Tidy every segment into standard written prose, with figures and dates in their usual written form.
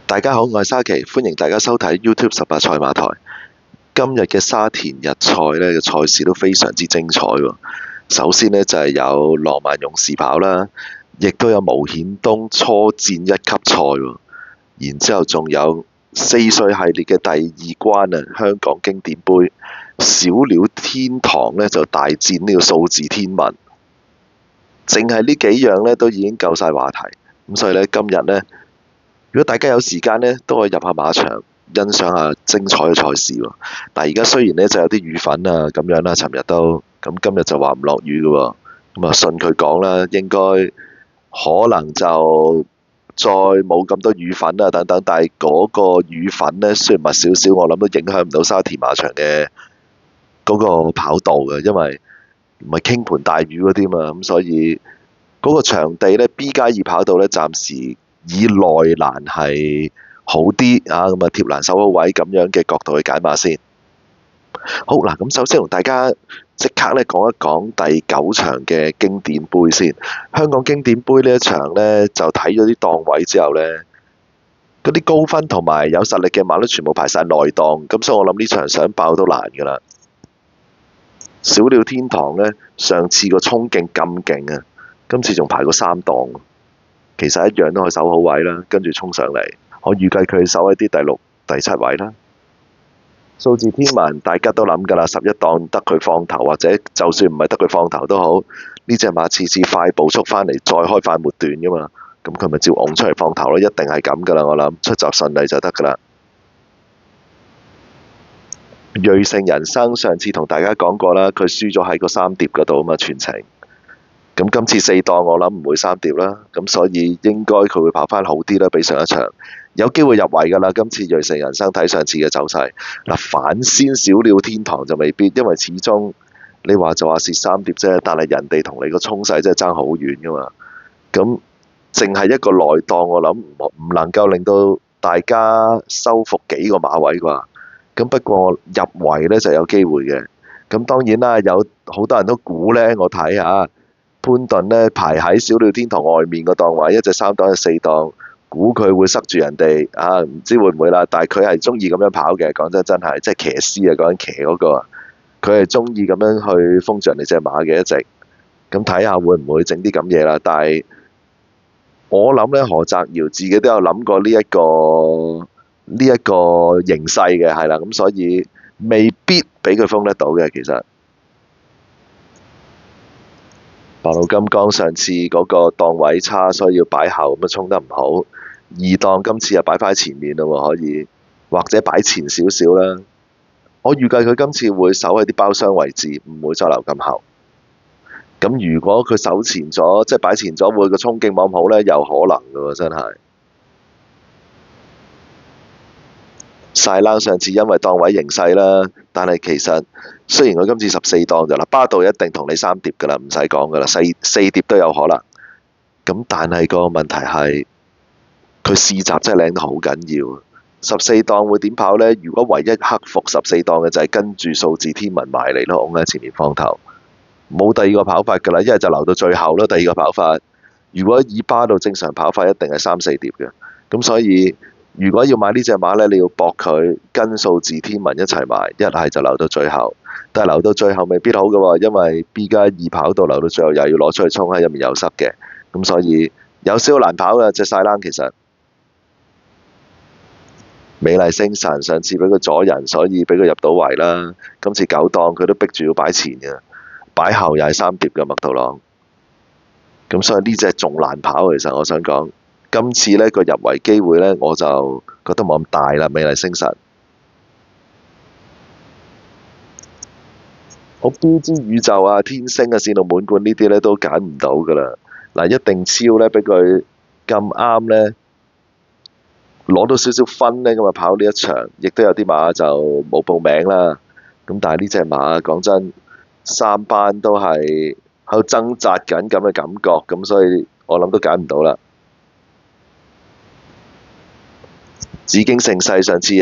大家好，我係沙奇，歡迎大家收睇 YouTube 18賽馬台。今日嘅沙田日賽呢嘅賽事都非常之精彩喎。首先呢，就係有浪漫勇士跑啦，亦都有毛顯東初戰一級賽喎。然之後仲有4歲系列嘅第二關啊，香港經典杯小鳥天堂呢就大戰呢個數字天文。淨係呢幾樣呢都已經夠晒話題。咁所以呢，今日呢，如果大家有時間呢，都可以入下馬場欣賞下精彩嘅賽事喎。但係而家雖然呢就有啲雨粉啊咁樣啦，尋日都咁，今日就話唔落雨嘅喎。咁啊，信佢講啦，應該可能就再冇咁多雨粉啊等等。但係嗰個雨粉呢，雖然密少少，我諗都影響唔到沙田馬場嘅嗰個跑道嘅，因為唔係傾盆大雨嗰啲嘛。咁所以嗰個場地呢 B+2 跑道呢，暫時以內欄係好啲啊，咁啊貼欄手好位咁樣嘅角度去解碼先。好嗱，咁首先同大家即刻咧講一講第9場嘅經典杯先。香港經典杯呢一場呢，就睇咗啲檔位之後呢，嗰啲高分同埋有實力嘅馬都全部排晒內檔，咁所以我諗呢場想爆都難㗎啦。小鳥天堂呢，上次個衝勁咁勁啊，今次仲排過3檔。其實一樣都可以守好位啦，跟住衝上嚟，我預計佢守喺啲第6、第7位啦。數字天文大家都諗㗎啦，11檔得佢放頭，或者就算唔係得佢放頭都好，呢隻馬次次快步速返嚟，再開快末段㗎嘛，咁佢咪照拱出嚟放頭咯，一定係咁㗎啦，我諗出閘順利就得㗎啦。瑞盛人生上次同大家講過啦，佢輸咗喺個3碟嗰度啊嘛，全程。咁今次4檔我諗唔會3碟啦，咁所以應該佢會跑返好啲啦，比上一場有機會入圍㗎啦。今次瑞盛人生睇上次嘅走勢，反先小鳥天堂就未必，因為始終你話就話蝕3碟啫，但係人哋同你個衝勢真係爭好遠㗎嘛。咁淨係一個內檔，我諗唔能夠令到大家收復幾個馬位啩。咁不過入圍呢就有機會嘅。咁當然啦，有好多人都估呢，我睇下。潘頓呢排喺小鳥天堂外面個檔位，一隻3檔，一隻4檔，估佢會塞住人哋啊！唔知會唔會啦，但係佢係中意咁樣跑嘅。講真，真係即係騎師啊，講緊騎嗰個啊，佢係中意咁樣去封住人哋隻馬嘅一直。咁睇下會唔會整啲咁嘢啦？但係我諗呢，何澤堯自己都有諗過呢一個形勢嘅，係啦，咁所以未必俾佢封得到嘅，其實。白鹿金剛上次嗰個檔位差，所以要擺後，咁啊衝得唔好。2檔今次又擺返喺前面咯，可以或者擺前少少啦。我預計佢今次會守喺啲包廂位置，唔會再留咁後。咁如果佢守前咗，即係擺前咗，會個衝勁冇咁好呢？有可能㗎喎，真係。晒冷上次因為檔位形勢啦，但係其實雖然佢今次14檔就啦，巴道一定同你3碟㗎啦，唔使講㗎啦，四碟都有可能。咁但係個問題係佢試閘真係靚得好緊要。14檔會點跑呢？如果唯一克服14檔嘅就係跟住數字天文埋嚟咯，拱喺前面放頭，冇第二個跑法㗎啦，一係就留到最後咯。第二個跑法，如果以巴道正常跑法，一定係3、4碟嘅。咁所以如果要買呢隻馬呢，你要搏佢跟數字天文一齊埋，一係就留到最後。但係留到最後未必好嘅喎，因為 B+2 跑道留到最後又要攞出去衝，喺入面有濕嘅，咁所以有少少難跑嘅隻晒冷。其實美麗星神上次俾佢阻人，所以俾佢入到圍啦。今次9檔佢都逼住要擺前嘅，擺後又係3碟嘅麥道朗。咁所以呢隻仲難跑。其實我想講。今次呢個入圍機會呢，我就覺得冇咁大啦。美麗星神，好 B 之宇宙啊、天星啊、線路滿貫呢啲呢都揀唔到㗎啦。嗱，一定超呢，俾佢咁啱呢，攞到少少分呢，咁啊跑呢一場，亦都有啲馬就冇報名啦。咁但係呢隻馬講真，3班都係喺度掙扎緊咁嘅感覺，咁所以我諗都揀唔到啦。紫荊盛世上次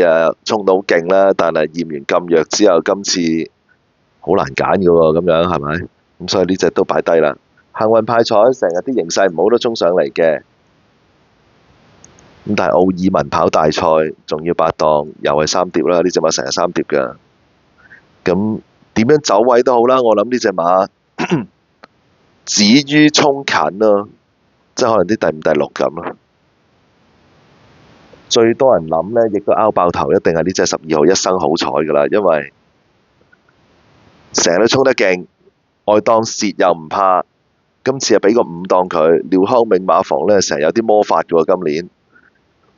衝到好勁啦，但係驗完咁弱之後，今次好難揀嘅喎，咁樣係咪？咁所以呢隻都擺低啦。幸運派彩成日啲形勢唔好都衝上嚟嘅。咁但係奧爾文跑大賽仲要8檔，又係三碟啦。呢隻馬成日三碟㗎。咁點樣走位都好啦，我諗呢隻馬止於衝近咯，即係可能啲第五、第六咁咯。最多人諗呢，亦都拗爆頭，一定係呢隻12號一生好彩㗎啦，因為成日都衝得勁，外檔蝕又唔怕。今次又俾個5檔佢，廖康銘馬房呢，成日有啲魔法嘅喎，今年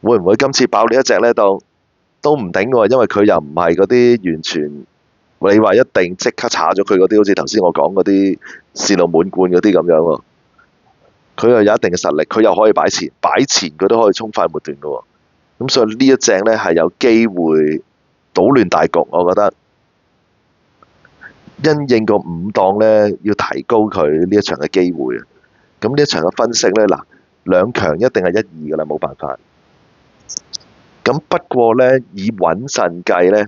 會唔會今次爆呢一隻呢？都唔頂喎，因為佢又唔係嗰啲完全你話一定即刻查咗佢嗰啲，好似頭先我講嗰啲線路滿貫嗰啲咁樣喎。佢又有一定嘅實力，佢又可以擺前佢都可以衝快末段嘅喎。咁所以呢一隻呢，係有機會搗亂大局，我覺得。因應個5檔呢，要提高佢呢一場嘅機會啊！咁呢一場嘅分析呢，嗱，兩強一定係1、2㗎啦，冇辦法。咁不過呢，以穩陣計呢，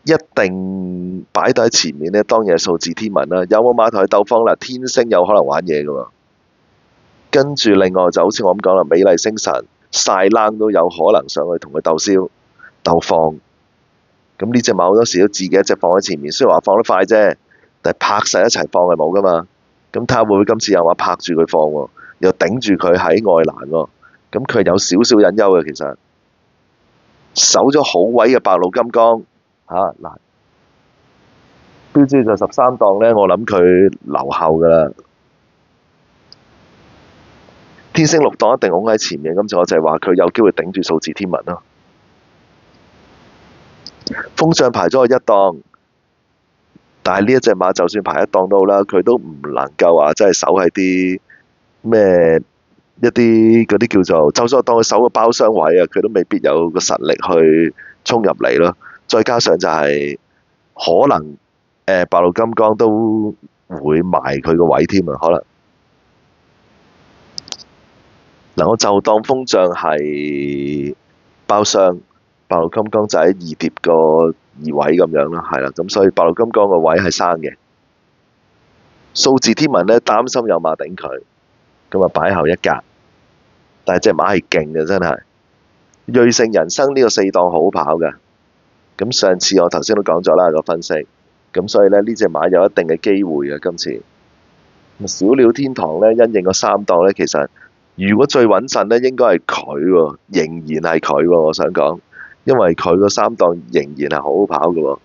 一定擺到喺前面呢，當然係數字天文啦。有冇馬同佢鬥方啦？天星有可能玩嘢㗎喎。跟住另外就好似我咁講啦，美麗星神、晒冷都有可能上去同佢鬥燒、鬥放。咁呢隻馬好多時都自己一隻放喺前面，雖然話放得快啫，但係拍晒一齊放係冇噶嘛。咁睇下會唔會今次又話拍住佢放喎，又頂住佢喺外欄喎。咁佢有少少隱憂嘅，其實守咗好位嘅白鹿金剛嗱，標誌就13檔呢，我諗佢留後噶啦。天星6檔一定拱喺前面，今次我就係話佢有機會頂住數字天文咯。風象排咗個1檔，但係呢一隻馬就算排1檔都好啦，佢都唔能夠話真係守喺啲咩一啲嗰啲叫做，就算當佢守個包廂位啊，佢都未必有個實力去衝入嚟咯。再加上就係可能白鹿金剛都會埋佢個位添啊，可能。嗱，我就當風象係包廂。白鹿金剛就喺2碟個2位咁樣啦，係啦，咁所以白鹿金剛個位係生嘅。數字天文呢，擔心有馬頂佢，咁啊擺後一格。但係隻馬係勁嘅，真係。瑞盛人生呢個4檔好跑㗎。咁上次我頭先都講咗啦個分析，咁所以呢隻馬有一定嘅機會嘅今次。小鳥天堂呢，因應個3檔呢，其實如果最穩陣呢，應該係佢喎，仍然係佢喎，我想講。因為佢個3檔仍然係好好跑嘅喎，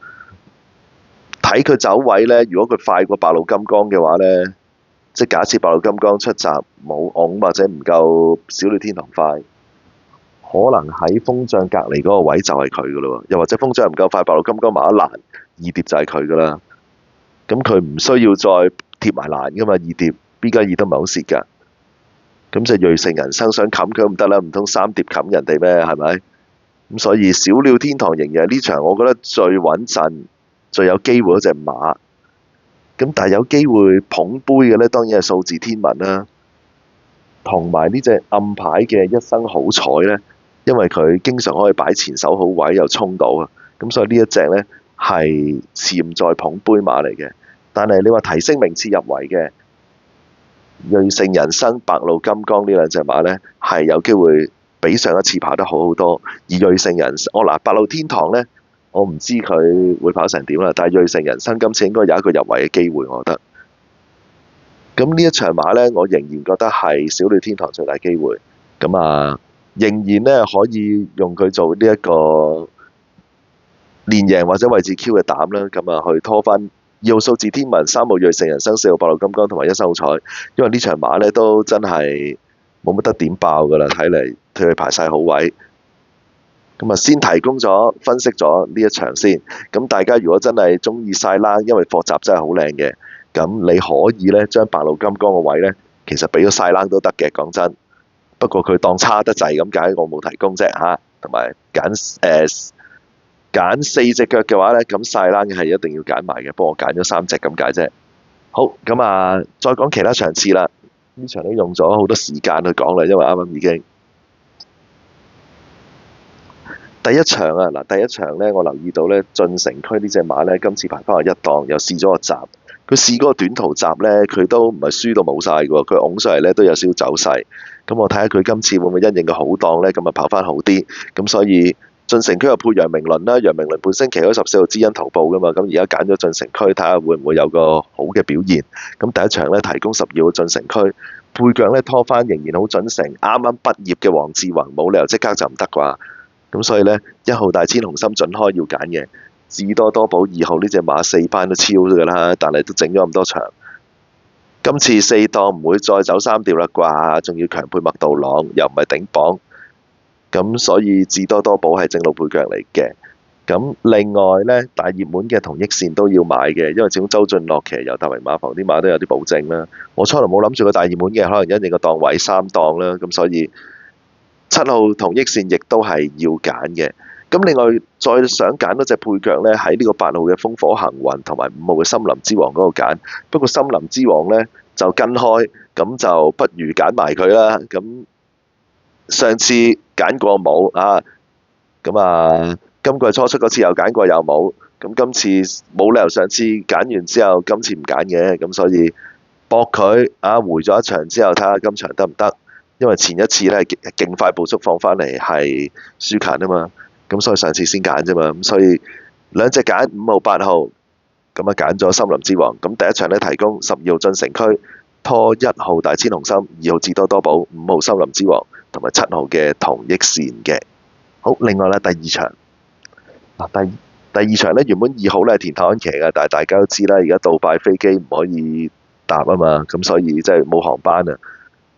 睇佢走位呢，如果佢快過白鹿金剛嘅話呢，即係假設白鹿金剛出閘冇拱或者唔夠小鳥天堂快，可能喺風象隔離嗰個位就係佢嘅咯喎，又或者風象唔夠快，白鹿金剛埋一欄2碟就係佢嘅啦。咁佢唔需要再貼埋欄嘅嘛，2碟 B 加2都唔係好蝕㗎。咁就瑞盛人生想冚佢都唔得啦，唔通3碟冚人哋咩？係咪？咁所以小鳥天堂仍然係呢場，我覺得最穩陣、最有機會嗰隻馬。咁但係有機會捧杯嘅呢，當然係數字天文啦，同埋呢隻暗牌嘅一生好彩呢，因為佢經常可以擺前手好位又衝到啊。咁所以呢一隻呢，係潛在捧杯馬嚟嘅。但係你話提升名次入圍嘅瑞盛人生、白鹿金剛呢兩隻馬呢，係有機會比上一次跑得好好多。而瑞盛人生，白鹿天堂呢，我唔知佢會跑成點啦。但係瑞盛人生今次應該有一個入圍嘅機會，我覺得。咁呢一場馬呢，我仍然覺得係小鳥天堂最大機會。咁仍然呢，可以用佢做呢一個連贏或者位置 Q 嘅膽啦。咁去拖翻2號數字天文、3號瑞盛人生、4號白鹿金剛同埋一生好彩。因為呢場馬呢，都真係冇乜得點爆㗎啦，睇嚟佢排晒好位。咁先提供咗分析咗呢一場先。咁大家如果真係中意晒啦，因為課集真係好靚嘅，咁你可以呢將白鹿金剛個位呢，其實俾咗晒冷都得嘅，講真。不過佢當差得滯咁解，我冇提供啫嚇。同埋揀4隻腳嘅話呢，咁晒冷係一定要揀埋嘅，不過我揀咗3隻咁解啫。好，咁再講其他場次啦。呢場都用咗好多時間去講啦，因為啱啱已經第一場第一場呢，我留意到呢，進城區呢隻馬呢，今次排翻落1檔，又試咗個閘，佢試嗰個短途閘呢，佢都唔係輸到冇晒嘅喎，佢拱上嚟呢都有少少走勢。咁我睇下佢今次會唔會因應個好檔呢？咁啊跑翻好啲。咁所以進城區又配楊明倫啦，楊明倫本身騎咗14號知恩徒步噶嘛，咁而家揀咗進城區，睇下會唔會有個好嘅表現。咁第一場呢，提供12號進城區，配腳呢拖翻仍然好準成，啱啱畢業嘅黃志宏冇理由即刻就唔得啩。咁所以呢，1號大千紅心準開要揀嘅。智多多寶2號呢隻馬4班都超㗎啦，但係都整咗咁多場。今次4檔唔會再走3調啦啩，仲要強配麥道朗，又唔係頂磅，咁所以智多多寶係正路配腳嚟嘅。咁另外呢，大熱門嘅同益線都要買嘅，因為始終周俊樂騎由大榮馬房啲馬都有啲保證啦。我初頭冇諗住個大熱門嘅，可能因應個檔位3檔啦，咁所以7號同益線亦都係要揀嘅。咁另外再想揀多隻配腳呢，喺呢個8號嘅烽火行運同埋5號嘅森林之王嗰度揀。不過森林之王呢就跟開，咁就不如揀埋佢啦。咁上次揀過冇啊，咁啊今季初出嗰次又揀過又冇，咁今次冇理由上次揀完之後今次唔揀嘅，咁所以搏佢啊，回咗一場之後睇下今場得唔得？因為前一次呢勁快步速放翻嚟係輸緊啊嘛。咁所以上次先揀啫嘛，咁所以兩隻揀5號8號，咁啊揀咗森林之王。咁第一場呢，提供12號進城區，拖1號大千紅心、2號智多多寶、5號森林之王同埋7號嘅同益線嘅。好，另外呢，第二場第二場呢，原本2號呢係田泰安騎嘅，但係大家都知啦，而家杜拜飛機唔可以搭啊嘛，咁所以即係冇航班啊，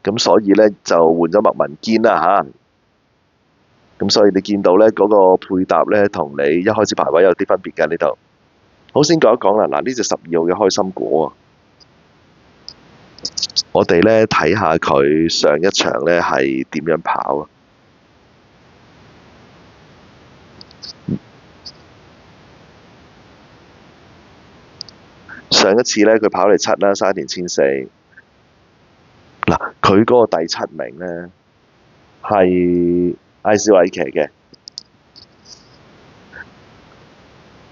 咁所以呢，就換咗麥文堅啦嚇。咁所以你見到呢嗰個配搭呢，同你一開始排位有啲分別嘅呢度。好，先講一講啦。嗱，呢隻12號嘅開心果啊，我哋呢睇下佢上一場呢係點樣跑啊。上一次呢，佢跑嚟7啦，沙田1400。嗱，佢嗰個第7名呢係艾少禮騎嘅，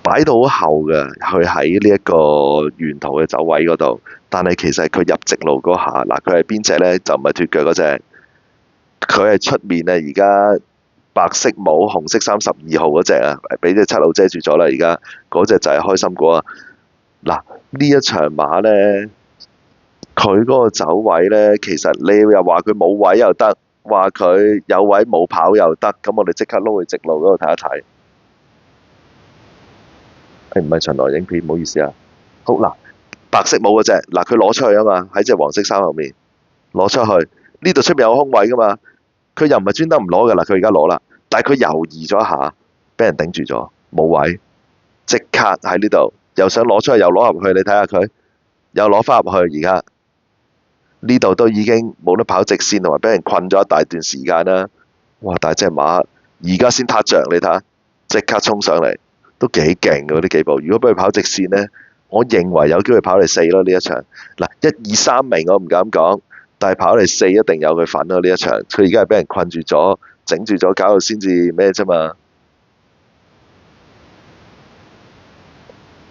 擺到好後嘅，佢喺呢一個沿途嘅走位嗰度。但係其實佢入直路嗰下，嗱，佢係邊隻呢？就唔係脫腳嗰隻，佢係出面啊！而家白色帽、紅色衫12號嗰隻啊，俾隻7號遮住咗啦。而家嗰隻就係開心果啊！嗱，呢一場馬呢，佢嗰個走位呢，其實你又話佢冇位又得，話佢有位冇跑又得，咁我哋即刻撈去直路嗰度睇一睇。唔係巡邏影片，唔好意思啊。好嗱，白色帽嗰隻，嗱，佢攞出去啊嘛，喺隻黃色衫後面攞出去，呢度出面有空位噶嘛，佢又唔係專登唔攞噶啦，佢而家攞啦，但係佢猶豫咗一下，俾人頂住咗，冇位，即刻喺呢度又想攞出去，又攞入去，你睇下佢又攞翻入去，而家呢度都已經冇得跑直線，同埋俾人困咗一大段時間啦。哇！但係隻馬而家先撻着，你睇下，即刻衝上嚟，都幾勁㗎呢幾步。如果俾佢跑直線呢，我認為有機會跑嚟4咯呢一場。嗱，1、2、3名我唔敢講，但係跑嚟4一定有佢份咯呢一場。佢而家係俾人困住咗，整住咗，搞到先至咩啫嘛。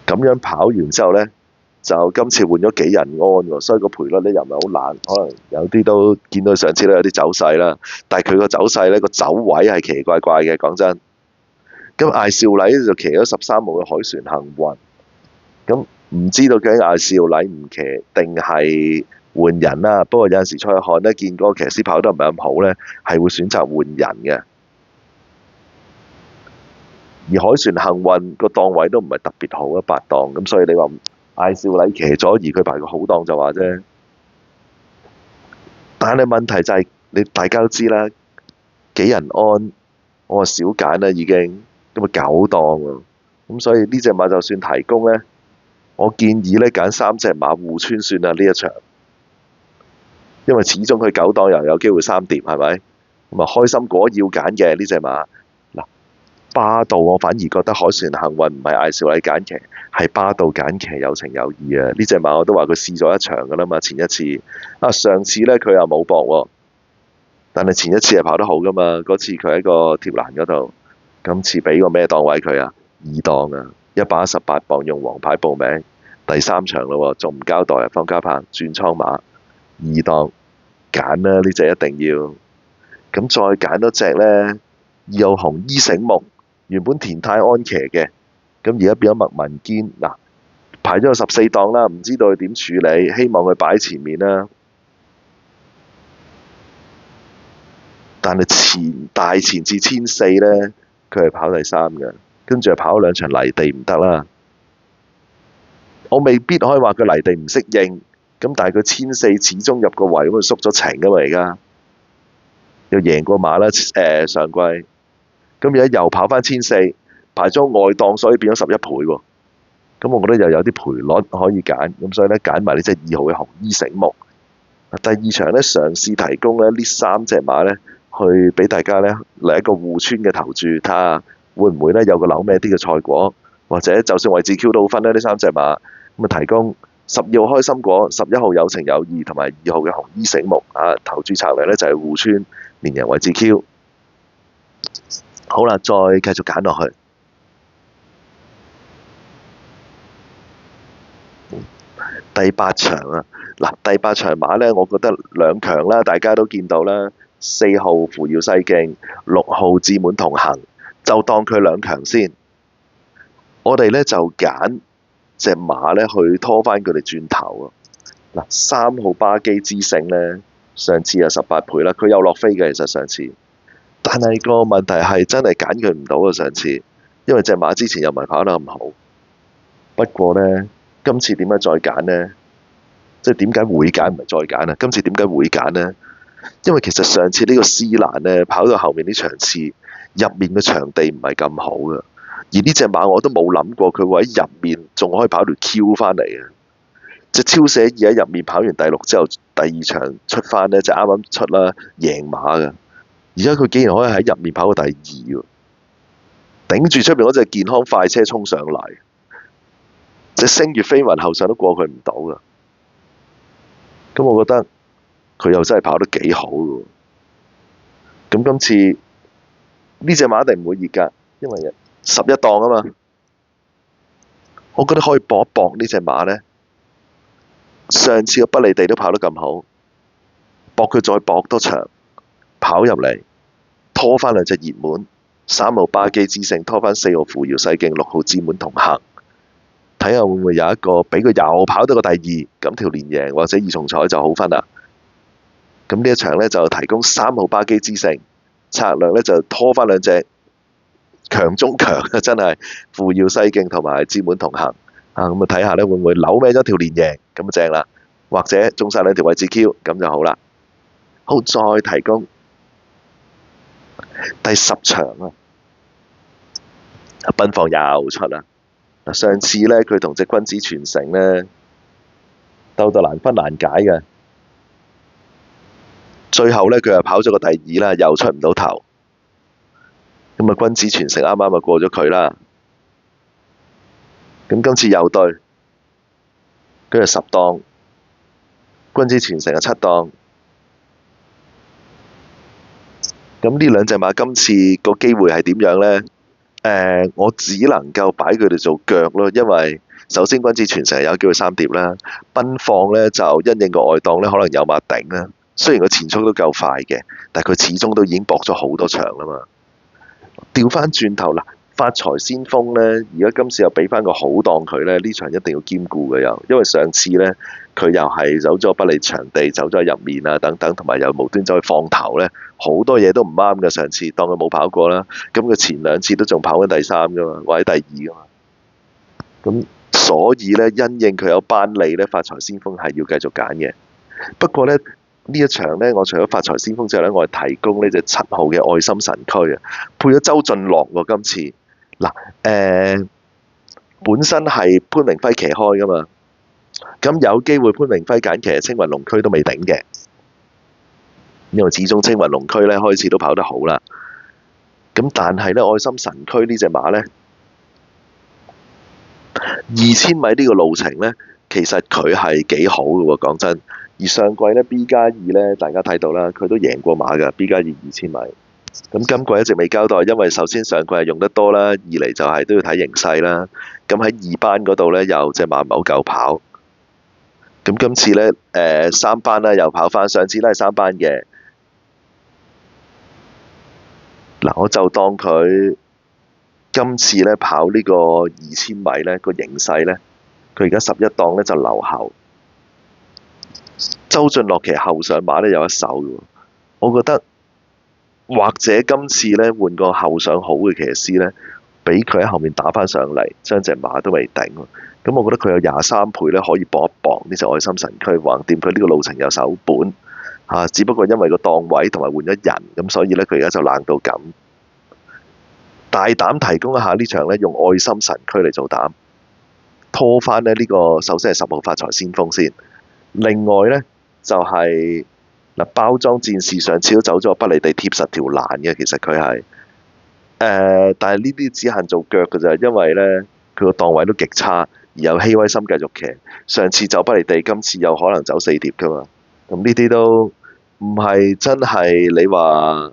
咁樣跑完之後呢，就今次換咗幾人安喎，所以個賠率呢又唔係好爛，可能有啲都見到上次都有啲走勢啦。但係佢個走勢呢，個走位係奇奇怪怪嘅，講真。咁艾少禮就騎咗13號嘅凱旋幸運，咁唔知道究竟艾少禮唔騎定係換人啦。不過有陣時出去看呢，見嗰個騎師跑得唔係咁好呢，係會選擇換人嘅。而凱旋幸運個檔位都唔係特別好啊，8檔，咁所以你話艾少禮騎咗，而佢排個好檔就話啫。但係問題就係你大家都知啦，幾人安，我話少揀啦已經。咁啊9檔喎，咁所以呢隻馬就算提供呢，我建議呢揀3隻馬互穿算啦呢一場，因為始終佢9檔又有機會3碟，係咪？咁啊開心果要揀嘅呢隻馬，嗱，霸道我反而覺得凱旋幸運唔係艾少禮揀騎，係霸道揀騎有情有義啊！呢隻馬我都話佢試咗一場噶啦嘛，前一次啊，上次呢佢又冇搏喎，但係前一次係跑得好噶嘛，嗰次佢喺個貼欄嗰度。今次俾個咩檔位佢啊？2檔啊，118磅用黃牌報名，第三場咯，仲唔交代啊？方嘉柏轉倉馬二檔揀啦，呢隻一定要。咁再揀多隻呢，二號紅衣醒目，原本田泰安騎嘅，咁而家變咗麥文堅嗱，排咗個14檔啦，唔知道佢點處理，希望佢擺喺前面啦。但係大前至1400呢，佢係跑第3嘅，跟住係跑咗2場泥地唔得啦。我未必可以話佢泥地唔適應，咁但係佢1400始終入個圍，咁佢縮咗程噶嘛，而家又贏過馬啦，上季，咁而家又跑翻1400，排咗外檔，所以變咗11倍喎。咁我覺得又有啲賠率可以揀，咁所以咧揀埋呢隻2號嘅紅衣醒目。第2場咧嘗試提供咧呢3隻馬咧，去俾大家咧嚟一個互村嘅投注，睇下會唔會咧有個扭咩啲嘅賽果，或者就算位置 Q 都好分咧呢3隻馬，咁啊提供12號開心果、11號有情有義同埋2號嘅紅衣醒目啊，投注策略咧就係互村連贏位置 Q。好啦，再繼續揀落去。第8場啊，嗱第8場馬呢，我覺得兩強啦，大家都見到啦，4號扶搖西徑、6號志滿同行，就當佢兩強先。我哋呢就揀隻馬呢去拖翻佢哋轉頭啊！嗱，3號巴基之星呢，上次有18倍啦，佢有落飛嘅，其實上次，但係個問題係真係揀佢唔到啊！上次，因為隻馬之前又唔係跑得咁好。不過呢，今次點解再揀呢？即係點解會揀唔係再揀啊？今次點解會揀呢？因為其實上次呢個斯蘭呢，跑到後面啲場次入面嘅場地唔係咁好嘅，而呢隻馬我都冇諗過佢會喺入面仲可以跑條 Q 翻嚟嘅。隻超寫意喺入面跑完第6之後，第2場出翻呢，就啱啱出啦，贏馬嘅。而家佢竟然可以喺入面跑到第2喎，頂住出邊嗰隻健康快車衝上嚟，隻星月飛雲後上都過佢唔到㗎。咁我覺得佢又真係跑得幾好嘅。咁今次呢隻馬一定唔會熱㗎，因為11檔啊嘛。我覺得可以搏一搏呢隻馬呢。上次個不利地都跑得咁好，搏佢再搏多場，跑入嚟拖翻2隻熱門，3號巴基之星拖翻4號扶搖西徑、6號志滿同行，睇下會唔會有一個俾佢又跑到個第2，咁條連贏或者二重彩就好分啦。咁呢一場呢，就提供3號巴基之星，策略呢就拖翻2隻強中強啊！真係扶搖西徑同埋志滿同行啊！咁啊睇下呢會唔會扭歪咗條連贏，咁就正啦。或者中晒2條位置 Q， 咁就好啦。好，再提供第10場啊！奔放又出啦。上次呢，佢同隻君子傳承呢，鬥到難分難解嘅，最後呢，佢又跑咗個第2啦，又出唔到頭。咁啊，君子傳承啱啱就過咗佢啦。咁今次又對，佢係10檔，君子傳承係7檔。咁呢兩隻馬今次個機會係點樣呢？我只能夠擺佢哋做腳咯，因為首先君子傳承有機會3碟啦，奔放呢就因應個外檔呢可能有馬頂啦。雖然個前速都夠快嘅，但係佢始終都已經搏咗好多場啦嘛。調翻轉頭啦，發財先鋒呢，而家今次又俾翻個好檔佢呢，呢場一定要兼顧嘅又，因為上次呢，佢又係走咗不利場地，走咗入面啊等等，同埋又無端走去放頭呢，好多嘢都唔啱嘅。上次當佢冇跑過啦，咁佢前2次都仲跑緊第3噶嘛，或者第2噶嘛。咁所以呢，因應佢有班利呢，發財先鋒係要繼續揀嘅。不過呢，呢一場呢，我除咗發財先鋒之後呢，我係提供呢隻7號嘅愛心神驅啊，配咗周俊樂喎。今次嗱，本身係潘明輝騎開噶嘛，咁有機會潘明輝揀騎青雲龍區都未頂嘅，因為始終青雲龍區呢開始都跑得好啦。咁但係呢，愛心神驅呢隻馬呢，2000米呢個路程呢，其實佢係幾好嘅喎，講真。而上季呢 B+2 呢，大家睇到啦，佢都贏過馬㗎 B+2 2000米。咁今季一直未交代，因為首先上季係用得多啦，二嚟就係都要睇形勢啦。咁喺二班嗰度呢，又隻馬唔係好夠跑。咁今次呢，三班呢又跑翻，上次都係三班嘅。嗱，我就當佢今次呢跑呢個2000米呢個形勢呢，佢而家11檔呢就留後。周俊樂其實後上馬呢有一手嘅，我覺得或者今次呢換個後上好嘅騎師呢，俾佢喺後面打返上嚟，將隻馬都未頂。咁我覺得佢有23倍呢可以搏一搏呢隻愛心神驅，橫掂佢呢個路程有手本嚇，只不過因為個檔位同埋換咗人，咁所以呢，佢而家就冷到咁。大膽提供一下呢場呢，用愛心神驅嚟做膽，拖翻呢個首先係10號發財先鋒先。另外呢，就係包裝戰士上次都走咗不離地貼實條欄嘅，其實佢係但係呢啲只限做腳嘅啫，因為呢，佢個檔位都極差，而有希威森繼續騎，上次走不離地，今次有可能走4碟噶嘛，咁呢啲都唔係真係你話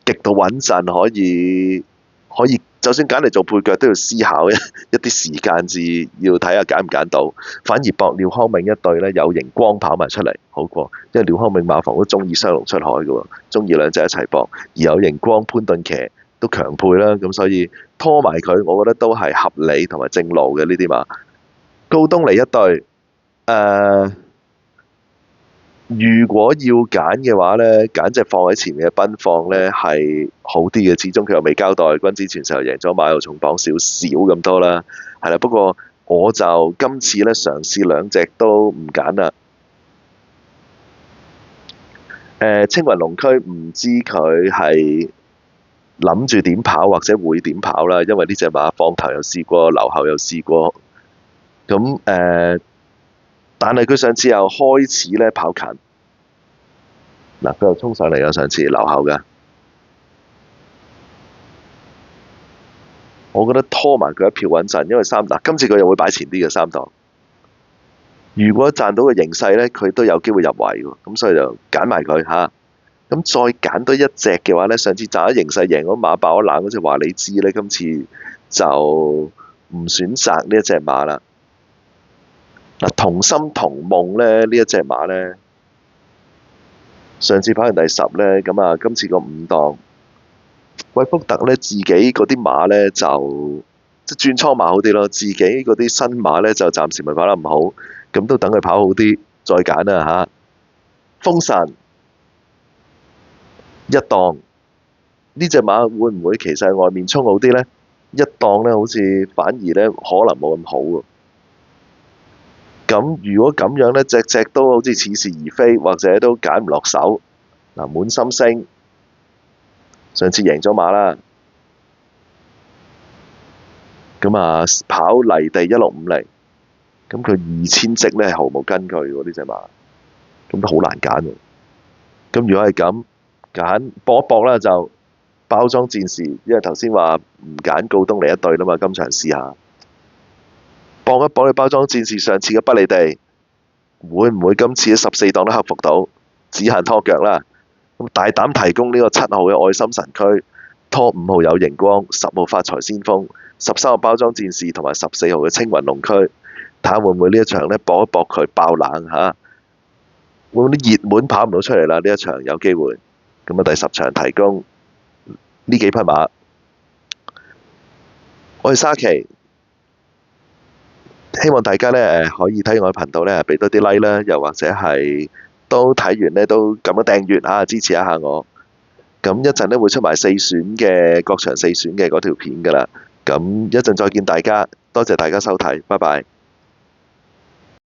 極度穩陣可以，就算揀嚟做配腳都要思考一啲時間至要睇下揀唔揀到，反而博廖康銘一隊呢，有熒光跑埋出嚟好過，因為廖康銘馬房都中意雙龍出海嘅喎，中意兩隻一齊搏，而有熒光潘頓騎都強配啦，咁所以拖埋佢，我覺得都係合理同埋正路嘅呢啲馬。高東尼一隊，如果要揀嘅話呢，揀隻放喺前面嘅奔放呢係好啲嘅，始終佢又未交代，君子傳授贏咗馬又重磅少少咁多啦，係啦。不過我就今次呢嘗試兩隻都唔揀啦。青雲龍區唔知佢係諗住點跑或者會點跑啦，因為呢隻馬放頭又試過，留後又試過，咁但係佢上次又開始呢跑近，嗱佢又衝上嚟啦，上次留後嘅，我覺得拖埋佢一票穩陣，因為今次佢又會擺前啲嘅3檔，如果賺到個形勢呢，佢都有機會入圍喎，咁所以就揀埋佢嚇。咁再揀多一隻嘅話呢，上次賺咗形勢贏嗰馬爆咗冷嗰隻話你知呢，今次就唔選擇呢一隻馬啦。同心同夢呢，呢一隻馬呢，上次跑完第10呢，咁啊今次個5檔，貴福特呢，自己嗰啲馬呢，就即係轉倉馬好啲咯，自己嗰啲新馬呢，就暫時咪跑得唔好，咁都等佢跑好啲再揀啦嚇。風神一檔呢隻馬會唔會其實喺外面衝好啲呢？一檔呢，好似反而呢，可能冇咁好喎。咁如果咁樣呢，隻隻都好似似是而非，或者都揀唔落手。滿心星上次贏咗馬啦，咁啊跑泥地1650，咁佢2000積呢係毫無根據喎，呢隻馬，咁都好難揀喎。咁如果係咁揀搏一搏啦，就包裝戰士，因為頭先話唔揀告東尼一隊啦嘛，今場試下。搏一搏你包裝戰士上次嘅不離地，會唔會今次14檔都克服到？只限拖腳啦。咁大膽提供呢個7號嘅愛心神驅，拖5號有熒光，10號發財先鋒，13號包裝戰士同埋14號嘅青雲龍驅，睇下會唔會呢一場呢搏一搏佢爆冷嚇？會唔會啲熱門跑唔到出嚟啦？呢一場有機會。咁啊第10場提供呢幾匹馬，我係沙琪。希望大家呢可以睇我嘅頻道呢，俾多啲 like 啦，又或者係都睇完呢都撳個訂閱嚇，支持一下我。咁一陣呢會出埋4選嘅各場4選嘅嗰條片㗎啦。咁一陣再見大家，多謝大家收睇，拜拜。